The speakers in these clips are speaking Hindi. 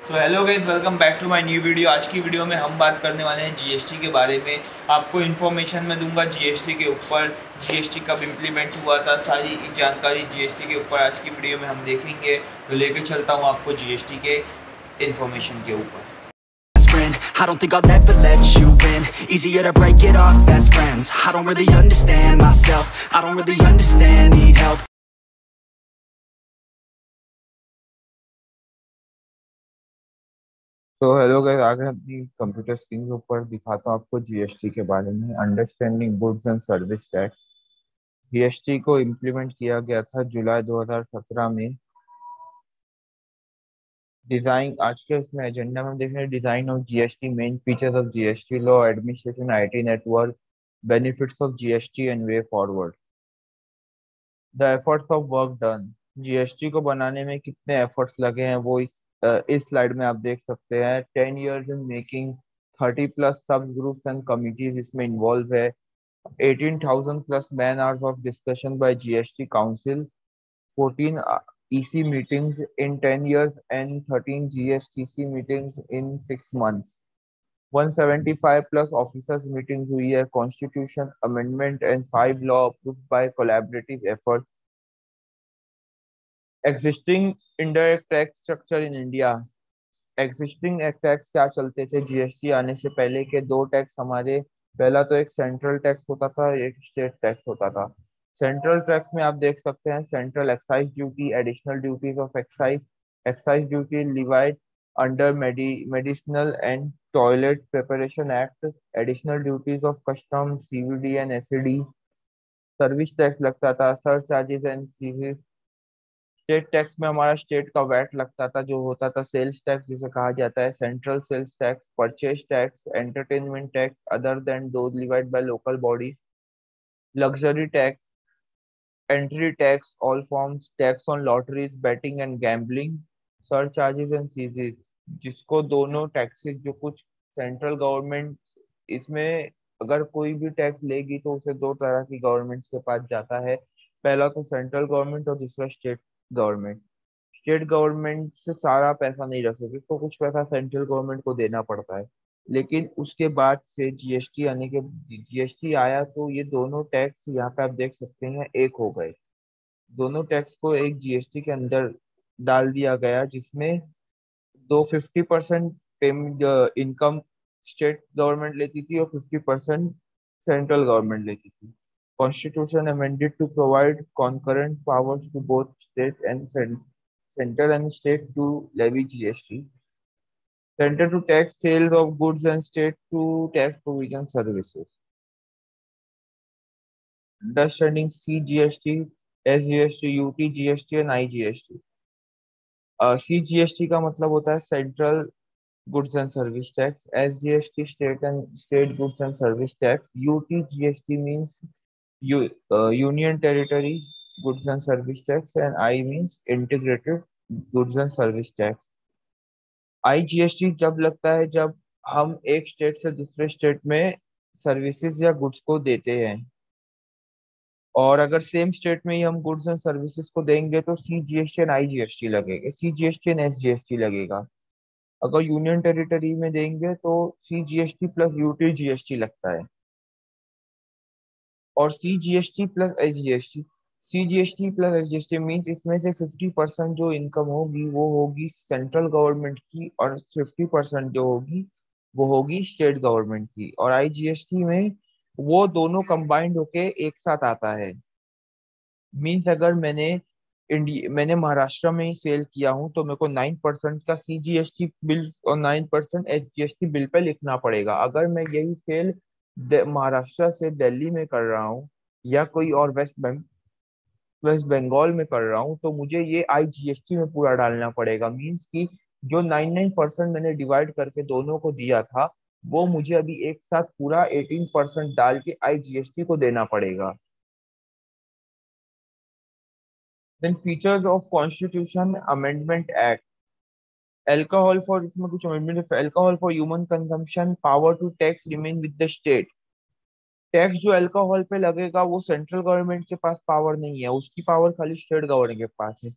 So hello guys, welcome back to my new video. आज की वीडियो में हम बात करने वाले हैं जीएसटी के बारे में। आपको इन्फॉर्मेशन मैं दूंगा जीएसटी के ऊपर, जीएसटी कब इम्प्लीमेंट हुआ था, सारी जानकारी जीएसटी के ऊपर आज की वीडियो में हम देखेंगे। तो लेके चलता हूँ आपको जीएसटी के इन्फॉर्मेशन के ऊपर। friend. I don't think I'll ever let you in. Easier to break it off best friends. I don't really understand myself. I don't really understand, need help. तो हेलो गाइस, आगे अपनी कंप्यूटर स्क्रीन के ऊपर दिखाता हूँ आपको जीएसटी के बारे में। Understanding goods and service tax. GST को इम्प्लीमेंट किया गया था जुलाई 2017 में। डिजाइन आज के इसमें एजेंडा में देख रहे हैं। Design of GST, main features of GST law, administration, IT network, benefits of GST and way forward. The efforts of work done. GST को बनाने में कितने एफर्ट्स लगे हैं वो इस स्लाइड में आप देख सकते हैं। 10 years in making, 30+ sub groups and committees इसमें इन्वॉल्व है। 18,000+ man hours of discussion by GST council, 14 EC meetings in 10 years and 13 GSTC meetings in 6 months. 175+ officers meetings हुई है। Constitution amendment and 5 law approved by collaborative efforts. Existing indirect tax structure in India. Existing tax क्या चलते थे जीएसटी आने से पहले के? दो टैक्स हमारे। पहला तो एक सेंट्रल टैक्स होता था, एक स्टेट टैक्स होता था। सेंट्रल टैक्स में आप देख सकते हैं central excise duty, additional duties of excise, excise duty levied under medicinal and toilet preparation act, additional duties of custom, CVD and SED. Service tax लगता था, sir charges and CVs. State tax में हमारा स्टेट का वैट लगता था, जो होता था सेल्स टैक्स जिसे कहा जाता है, central sales tax, purchase tax, entertainment tax other than दो divide by local bodies, luxury tax, entry tax, all forms, tax on lotteries, betting and gambling, surcharges and cesses. जिसको दोनों टैक्सेस जो कुछ सेंट्रल गवर्नमेंट इसमें अगर कोई भी टैक्स लेगी तो उसे दो तरह की गवर्नमेंट के पास जाता है। पहला तो सेंट्रल गवर्नमेंट और दूसरा स्टेट गवर्नमेंट। स्टेट गवर्नमेंट से सारा पैसा नहीं रख सकते, तो कुछ पैसा सेंट्रल गवर्नमेंट को देना पड़ता है। लेकिन उसके बाद से जीएसटी आने के जीएसटी आया तो ये दोनों टैक्स यहाँ पे आप देख सकते हैं एक हो गए। दोनों टैक्स को एक जीएसटी के अंदर डाल दिया गया, जिसमें दो 50% पेमेंट इनकम स्टेट गवर्नमेंट लेती थी और 50% सेंट्रल गवर्नमेंट लेती थी। Constitution amended to provide concurrent powers to both state and center and state to levy GST. Center to tax sales of goods and state to tax provision services. Understanding CGST, SGST, UT GST and IGST. CGST का मतलब होता है central goods and service tax, SGST state goods and service tax, UT GST means union territory goods and service tax and I means integrated goods and service tax. IGST जब लगता है जब हम एक स्टेट से दूसरे स्टेट में सर्विसेज या गुड्स को देते हैं, और अगर सेम स्टेट में ही हम गुड्स एंड सर्विसेज को देंगे तो सीजीएसटी एंड आईजीएसटी लगेगा, सीजीएसटी एंड एसजीएसटी लगेगा। अगर यूनियन टेरिटरी में देंगे तो सीजीएसटी प्लस यूटी जीएसटी लगता है। और CGST plus SGST, CGST plus SGST means इसमें से 50% जो इनकम होगी वो होगी सेंट्रल गवर्नमेंट की, और 50% जो होगी वो होगी स्टेट गवर्नमेंट की। और आईजीएसटी में वो दोनों कंबाइंड होके एक साथ आता है। मीन्स अगर मैंने महाराष्ट्र में ही सेल किया हूँ तो मेरे को 9% का सीजीएसटी बिल और 9% एसजीएसटी बिल पे लिखना पड़ेगा। अगर मैं यही सेल महाराष्ट्र से दिल्ली में कर रहा हूँ या कोई और वेस्ट बंगाल में कर रहा हूँ तो मुझे ये आईजीएसटी में पूरा डालना पड़ेगा। मीन्स कि जो 99% मैंने डिवाइड करके दोनों को दिया था वो मुझे अभी एक साथ पूरा 18% डाल के आईजीएसटी को देना पड़ेगा। Then features of constitution amendment act. Alcohol for, इसमें कुछ amendment, alcohol for human consumption, power to tax remain with the state. Tax जो अल्कोहल पे लगेगा वो सेंट्रल गवर्नमेंट के पास पावर नहीं है, उसकी पावर खाली स्टेट गवर्नमेंट के पास है।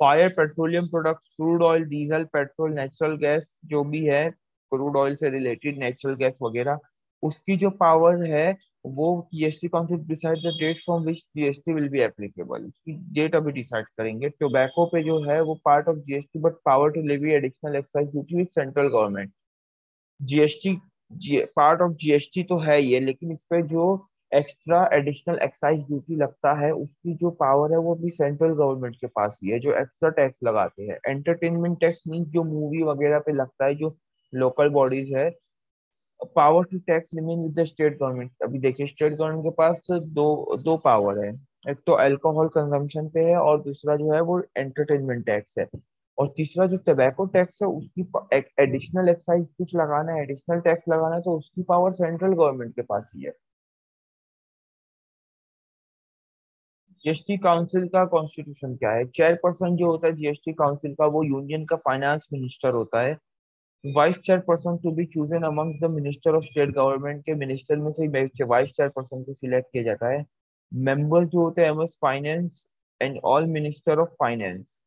Fire, petroleum products, crude oil, diesel, petrol, natural gas, जो भी है क्रूड ऑयल से रिलेटेड नेचुरल गैस वगैरह, उसकी जो पावर है वो GST council decide the date from which GST will be applicable, उसकी डेट अभी डिसाइड करेंगे। टोबैको पे जो है वो part of GST, but power to levy additional excise duty with central government. GST part of GST तो है ये, लेकिन इस पे जो एक्स्ट्रा एडिशनल एक्साइज ड्यूटी लगता है उसकी जो पावर है वो भी सेंट्रल गवर्नमेंट के पास ही है, जो एक्स्ट्रा टैक्स लगाते हैं। एंटरटेनमेंट टैक्स मीन जो मूवी वगैरह पे लगता है, जो लोकल बॉडीज है। Power to tax remain with the state government. अभी देखिए स्टेट गवर्नमेंट के पास दो दो पावर है, एक तो अल्कोहल कंजम्पशन पे है और दूसरा जो है वो एंटरटेनमेंट टैक्स है। और तीसरा जो टबैको टैक्स है उसकी एडिशनल एक्साइज कुछ लगाना है, एडिशनल टैक्स लगाना है, तो उसकी पावर सेंट्रल गवर्नमेंट के पास ही है। जीएसटी काउंसिल का कॉन्स्टिट्यूशन क्या है? चेयरपर्सन जो होता है जीएसटी काउंसिल का वो यूनियन का फाइनेंस मिनिस्टर होता है। Vice chairperson to be chosen amongst the minister of state government, के मिनिस्टर में से ही वाइस चेयरपर्सन को सिलेक्ट किया जाता है। मेंबर्स जो होते हैं MS finance and all minister of finance.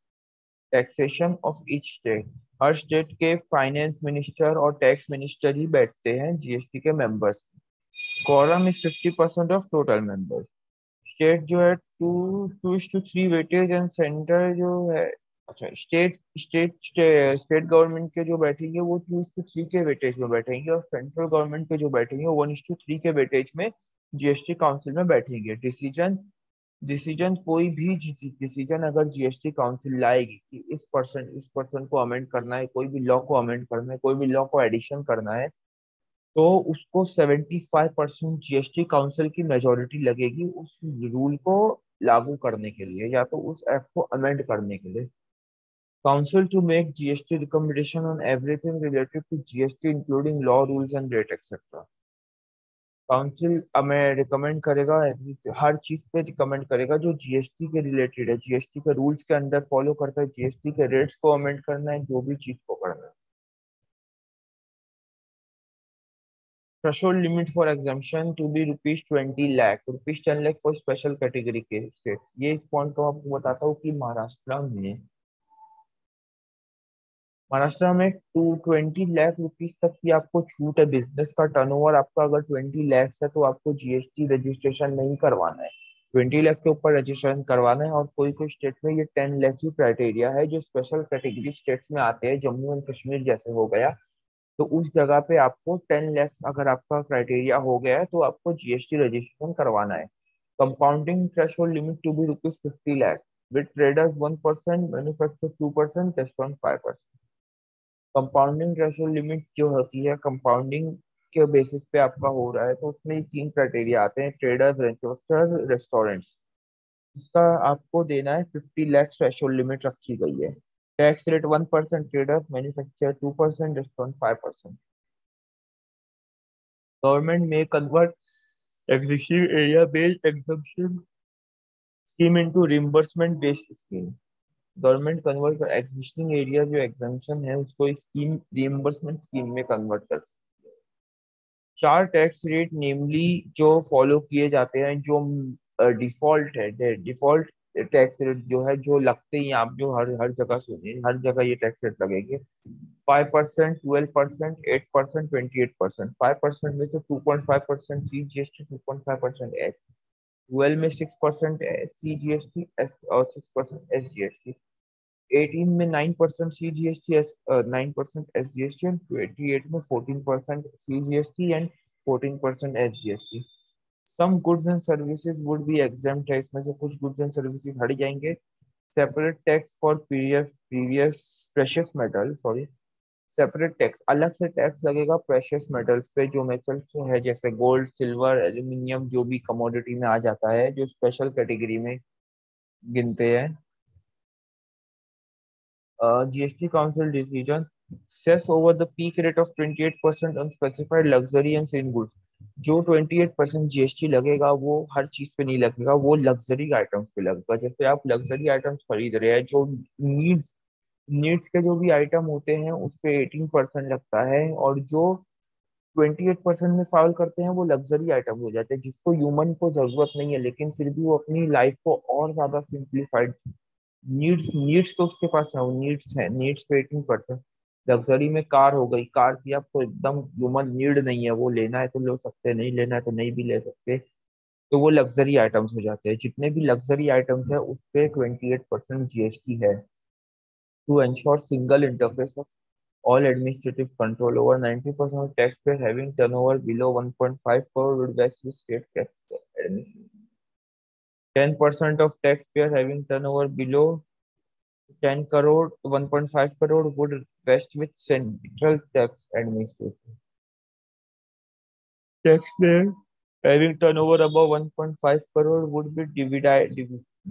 Taxation of each state, हर स्टेट के फाइनेंस मिनिस्टर और टैक्स मिनिस्टर ही बैठते हैं जीएसटी के members. quorum is 50% of total members. State जो है 2:3 वेटेज एंड सेंटर जो है, अच्छा स्टेट गवर्नमेंट के जो बैठेंगे वो 2:3 के वेटेज में बैठेंगे और सेंट्रल गवर्नमेंट के जो बैठेंगे वो 1:3 के वेटेज में जीएसटी काउंसिल में बैठेंगे। डिसीजन डिसीजन कोई भी डिसीजन अगर जीएसटी काउंसिल लाएगी कि इस पर्सन को अमेंड करना है, कोई भी लॉ को अमेंड करना है, कोई भी लॉ को एडिशन करना है, तो उसको 75% जीएसटी काउंसिल की मेजोरिटी लगेगी उस रूल को लागू करने के लिए या तो उस एक्ट को अमेंड करने के लिए। Council to make GST recommendation on everything related to GST including law, rules and rate etcetera. Council हमें रिकमेंड करेगा, हर चीज पे रिकमेंड करेगा जो जीएसटी के रिलेटेड है, जीएसटी के रूल्स के अंदर फॉलो करता है, जीएसटी के रेट्स को अमेंड करना है, जो भी चीज को करना है। Threshold limit for exemption to be ₹20 lakh, ₹10 lakh for special category के स्टेट। ये इस पॉइंट को आपको बताता हूँ कि महाराष्ट्र में 20 लाख रुपीज तक की आपको छूट है। बिजनेस का टर्नओवर आपका अगर 20 लाख है तो आपको जीएसटी रजिस्ट्रेशन नहीं करवाना है, 20 लाख के ऊपर रजिस्ट्रेशन करवाना है। और कोई कोई स्टेट में ये 10 लाख ही क्राइटेरिया है, जो स्पेशल कैटेगरी स्टेट्स में आते हैं, जम्मू एंड कश्मीर जैसे हो गया, तो उस जगह पे आपको 10 लाख अगर आपका क्राइटेरिया हो गया है तो आपको जीएसटी रजिस्ट्रेशन करवाना है। Compounding threshold limit to be ₹50 lakh, with traders 1%, manufacture 2%, restaurant 5%। Compounding threshold limit जो होती है, कंपाउंडिंग के बेसिस पे आपका हो रहा है, तो उसमें 3 क्राइटेरिया आते हैं, ट्रेडर्स, मैन्युफैक्चर, रेस्टोरेंट्स। इसका आपको देना है 50 लाख थ्रेशोल्ड लिमिट रखी गई है। Tax rate 1%, traders, manufacture 2%, restaurant 5%। Government may convert existing area-based exemption scheme into reimbursement-based scheme. Government convert कर एग्जिस्टिंग एरिया जो एग्जाम्पशन है उसको एक स्कीम, रिइम्बर्समेंट स्कीम में कन्वर्ट कर सकती है। 4 टैक्स रेट नेमली जो फॉलो किए जाते हैं, जो डिफॉल्ट है, डिफॉल्ट टैक्स रेट जो है, जो लगते ही आप जो हर हर जगह सुनिए, हर जगह ये टैक्स रेट लगेंगे। 5%, 12%, 8%, 28%। 5% में से 2.5% सीजीएसटी, 2.5% एस। 12 में 6% सीजीएसटी और 6% एसजीएसटी। 18 में 9% सीजीएसटी, 9% एसजीएसटी एंड 28 में 14% CGST and 14% SGST. Some goods and services would be exempt है, इसमें से कुछ गुड्स एंड सर्विसेज हट जाएंगे। Separate tax for previous previous precious metal, sorry, separate tax, अलग से टैक्स लगेगा प्रेशियस मेटल्स पे, जो मेटल्स है जैसे गोल्ड, सिल्वर, एल्यूमिनियम, जो भी कमोडिटी में आ जाता है, जो स्पेशल कैटेगरी में गिनते हैं। GST council decision cess over the peak rate of 28% on specified luxury and sin goods. जो 28% जीएसटी लगेगा वो हर चीज पे नहीं लगेगा, वो लग्जरी आइटम्स पे लगेगा। जैसे आप लग्जरी आइटम्स खरीद रहे हैं, जो नीड्स नीड्स के जो भी आइटम होते हैं उस पे 18% लगता है, और जो 28% में फॉल करते हैं वो लग्जरी आइटम हो जाते हैं, जिसको ह्यूमन को जरूरत नहीं है, लेकिन फिर भी वो अपनी लाइफ को और ज्यादा सिंप्लीफाइड नीड्स नीड्स तो उसके पास है, वो नीड्स पे 18%। लग्जरी में कार हो गई, कार की आपको एकदम ह्यूमन नीड नहीं है, वो लेना है तो ले सकते हैं, नहीं लेना है तो नहीं भी ले सकते, तो वो लग्जरी आइटम्स हो जाते हैं। जितने भी लग्जरी आइटम्स है उस पे 28% जीएसटी है। To ensure single interface of all administrative control, over 90% of taxpayers having turnover below 1.5 crore would vest with state tax administration. 10% of taxpayers having turnover below 10 crore, 1.5 crore would vest with central tax administration. Taxpayers having turnover above 1.5 crore would be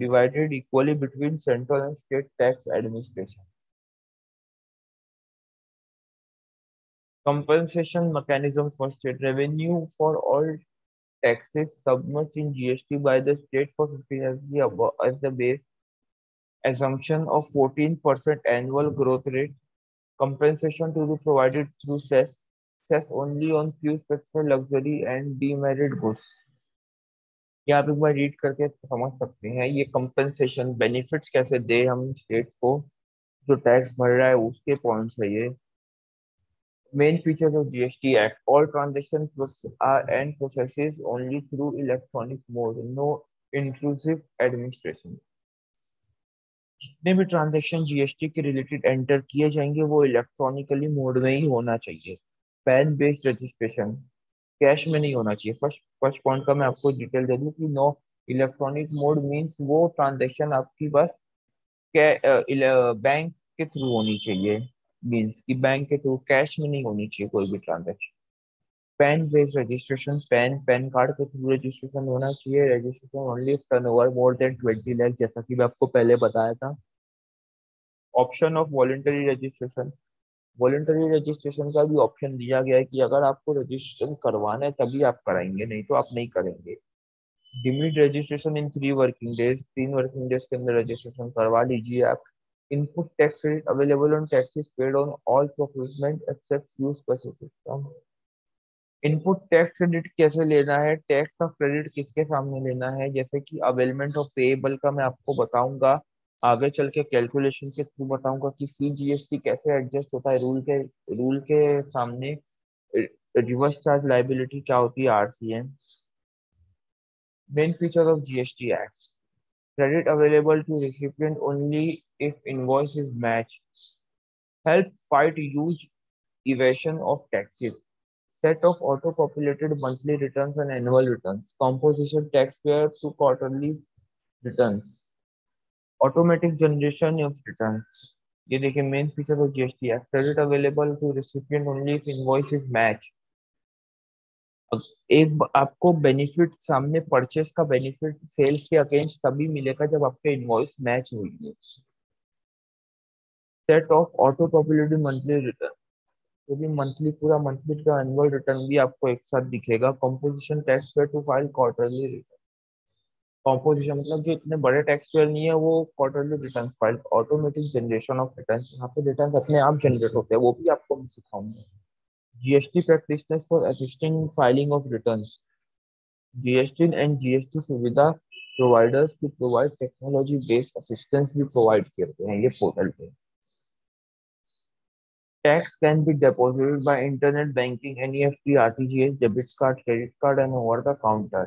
divided equally between central and state tax administration. Compensation mechanism for state revenue for all taxes submerged in GST by the state for 15 as the base assumption of 14% annual growth rate. Compensation to be provided through cess only on few specified luxury and demerit goods. ये आप एक बार रीड करके समझ सकते हैं, ये कंपेंसेशन बेनिफिट्स कैसे दे हम स्टेट्स को, जो टैक्स भर रहा है उसके पॉइंट्स है ये। Main features of GST Act: all transactions are and processes only through electronic mode, no intrusive administration. जितने भी ट्रांजैक्शन जीएसटी के रिलेटेड एंटर किए जाएंगे वो इलेक्ट्रॉनिकली मोड में ही होना चाहिए। पैन बेस्ड रजिस्ट्रेशन, कैश में नहीं होना चाहिए। फर्स्ट फर्स्ट पॉइंट का मैं आपको डिटेल दे दूं कि नो इलेक्ट्रॉनिक मोड मींस वो ट्रांजैक्शन आपकी बस बैंक के थ्रू होनी चाहिए, मींस कि बैंक के थ्रू, कैश में नहीं होनी चाहिए कोई भी transaction. Pan based registration, pan card के थ्रू रजिस्ट्रेशन होना चाहिए। Registration only turnover more than 20 lakh, जैसा कि मैं आपको पहले बताया था। Option of voluntary registration, voluntary registration का भी ऑप्शन दिया गया है कि अगर आपको रजिस्ट्रेशन करवाना है तभी आप कराएंगे, नहीं तो आप नहीं करेंगे। Demat registration in 3 working days, 3 working days के अंदर रजिस्ट्रेशन करवा लीजिए आप। Input tax credit available on taxes paid on all procurement except few specific. Input tax credit कैसे लेना है, टैक्स का क्रेडिट किसके सामने लेना है, जैसे कि अवेलमेंट ऑफ पेएबल का मैं आपको बताऊंगा आगे चल के, कैलकुलेशन के थ्रू बताऊंगा कि सीजीएसटी कैसे एडजस्ट होता है रूल के सामने। रिवर्स चार्ज लाइबिलिटी क्या होती है, RCM. Main feature of GST act: credit available to recipient only if invoice is matched, help fight huge evasion of taxes, set of auto-populated monthly returns and annual returns, composition taxpayer to quarterly returns, automatic generation of returns। ये देखिए मेन फीचर ऑफ जीएसटी है, credit available to recipient only if invoice is match. आपको बेनिफिट सामने, परचेस का बेनिफिट सेल्स के अगेंस्ट तभी मिलेगा जब आपके इनवॉइस मैच हुई है। Set off auto populated monthly return, तो भी मंथली, पूरा मंथली का एनुअल रिटर्न भी आपको एक साथ दिखेगा। Composition tax payer to file quarterly return, composition मतलब जो इतने बड़े टैक्स पेयर नहीं है वो quarterly return file. Automatic generation of return, यहाँ पे रिटर्न अपने आप जनरेट होते हैं, वो भी आपको मैं सिखाऊंगा। GST practitioners for assisting filing of return, GST and GST सुविधा प्रोवाइडर्स की प्रोवाइड टेक्नोलॉजी बेस्ड असिस्टेंस भी प्रोवाइड करते हैं ये पोर्टल पे। Tax can be deposited by internet banking, NEFT, RTGS, debit card, credit card, and over the counter.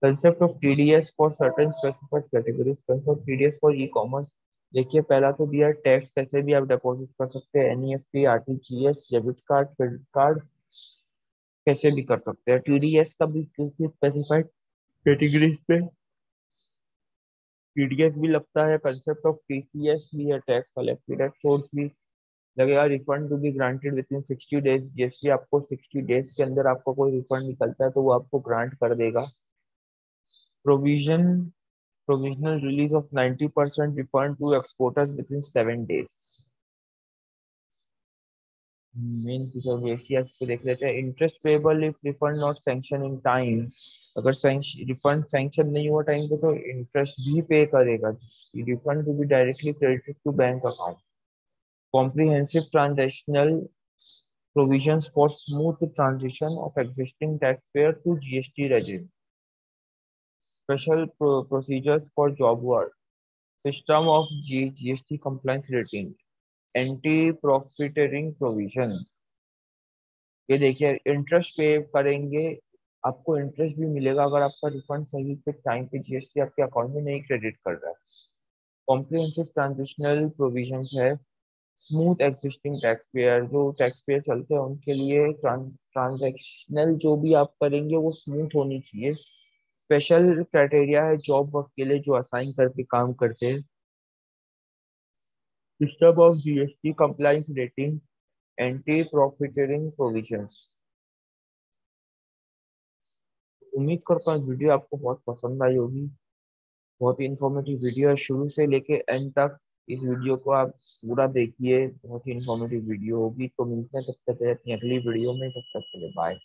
Concept of TDS for certain specified categories. Concept TDS for e-commerce. देखिए पहला तो दिया है टैक्स कैसे भी आप डिपॉजिट कर सकते हैं, NEFT, RTGS, debit card, credit card कैसे भी कर सकते हैं। टीडीएस का भी किसी स्पेसिफाइड कैटेगरीज पे टीडीएस भी लगता है। कंसेप्ट ऑफ टीसीएस भी है, टैक्स कलेक्टेड एट सोर्स भी लगेगा। Refund to be granted within 60 days, जैसे आपको 60 डेज के अंदर आपको कोई रिफंड निकलता है तो वो आपको ग्रांट कर देगा। Provision provisional release of 90% refund to exporters within 7 days. Main feature GST act को देख लेते हैं। Interest payable if refund not sanction in time, अगर रिफंड सैंक्शन नहीं हुआ टाइम पे तो इंटरेस्ट भी पे करेगा। Refund to be directly credited to bank account. Comprehensive transactional provisions for smooth transition of existing taxpayer to GST regime, special procedures for job work, system of GST compliance rating, anti profiteering provision. ये देखिए, इंटरेस्ट पे करेंगे, आपको इंटरेस्ट भी मिलेगा अगर आपका रिफंड सही पे टाइम पे जीएसटी आपके अकाउंट में नहीं क्रेडिट कर रहा है। कॉम्प्रिहेंसिव ट्रांजिशनल प्रोविजंस है। स्मूथ एग्जिस्टिंग टैक्स पेयर, जो टैक्स पेयर चलते हैं उनके लिए ट्रांजैक्शनल जो भी आप करेंगे वो स्मूथ होनी चाहिए। स्पेशल क्राइटेरिया है जॉब वर्क के लिए जो असाइन करके काम करते हैं। System of GST compliance rating, anti profiteering provisions. उम्मीद करता हूँ वीडियो आपको बहुत पसंद आई होगी। बहुत ही इंफॉर्मेटिव वीडियो है, शुरू से लेके एंड तक इस वीडियो को आप पूरा देखिए, बहुत ही इंफॉर्मेटिव वीडियो होगी। तो मिलते हैं तब तक अपनी अगली वीडियो में, तब तक के लिए बाय।